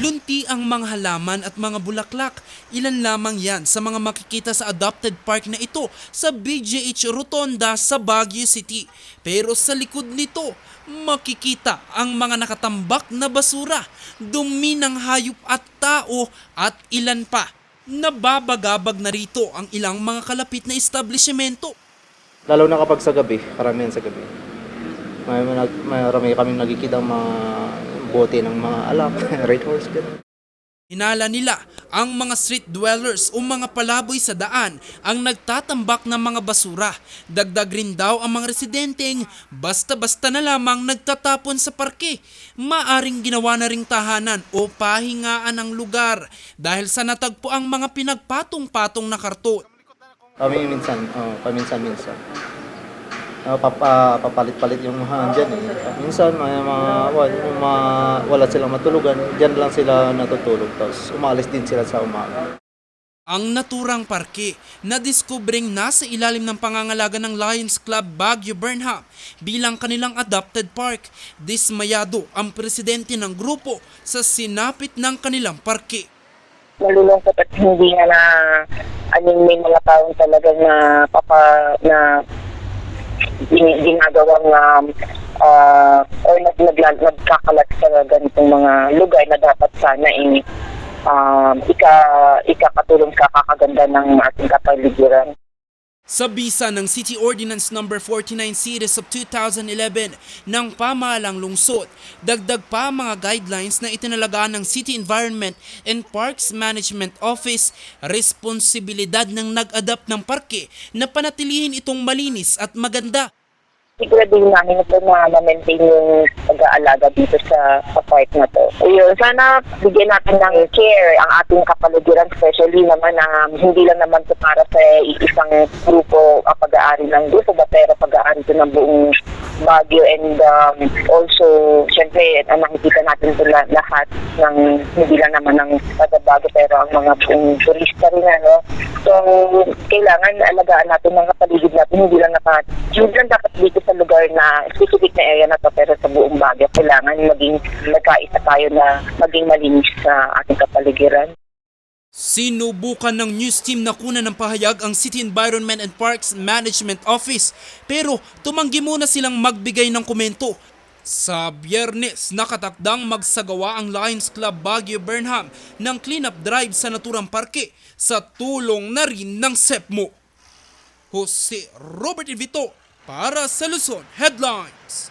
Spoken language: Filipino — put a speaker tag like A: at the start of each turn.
A: Lunti ang mga halaman at mga bulaklak. Ilan lamang yan sa mga makikita sa adopted park na ito sa BGH Rotonda sa Baguio City. Pero sa likod nito, makikita ang mga nakatambak na basura, dumi ng hayop at tao at ilan pa. Nababagabag na rito ang ilang mga kalapit na establishmento.
B: Lalo na kapag sa gabi, karamihan sa gabi. Marami kaming nakikita ang mga bote ng mga alak, red horse, gano'n.
A: Hinala nila ang mga street dwellers o mga palaboy sa daan ang nagtatambak ng mga basura. Dagdag rin daw ang mga residenteng basta-basta na lamang nagtatapon sa parke. Maaring ginawa na ring tahanan o pahingaan ang lugar dahil sa natagpo ang mga pinagpatong-patong na karton.
B: Kami minsan, paminsan-minsan. Papalit-palit yung mga dyan eh. Minsan wala silang matulugan, dyan lang sila natutulog. Tapos umalis din sila sa umaga.
A: Ang naturang parke na diskubreng nasa ilalim ng pangangalaga ng Lions Club Baguio Burnham bilang kanilang adopted park. Dismayado ang presidente ng grupo sa sinapit ng kanilang parke.
C: Nalulungkot at hindi na may mga taong talagang na ginagawang or nagkakalat sa ganitong mga lugar na dapat sana ikakatulong sa kakaganda ng ating kapaligiran.
A: Sa bisa ng City Ordinance No. 49 Series of 2011 ng pamahalang lungsod, dagdag pa ang mga guidelines na itinalagaan ng City Environment and Parks Management Office, responsibilidad ng nag-adapt ng parke na panatilihin itong malinis at maganda.
C: Siguraduhin namin ito na ma-maintain yung pag-aalaga dito sa park na to. Ayun, sana bigyan natin ng care ang ating kapaligiran, especially naman na hindi lang naman ito para sa isang grupo pag-aari ng grupo, pero pag-aari ito ng buong Baguio and also, syempre, nakikita natin ito lahat ng hindi lang naman ng taga-Baguio pero ang mga buong turista rin. So, kailangan alagaan natin ng kapaligid natin, hindi lang dapat dito sa lugar na specific na area na to, pero sa buong Baguio kailangan magkaisa tayo na maging malinis sa ating kapaligiran.
A: Sinubukan ng news team na kunan ng pahayag ang City Environment and Parks Management Office pero tumanggi muna silang magbigay ng komento. Sa Biyernes, nakatakdang magsagawa ang Lions Club Baguio Burnham ng cleanup drive sa naturang parke sa tulong na rin ng SEPMO. Jose Robert Evito para sa Luzon Headlines.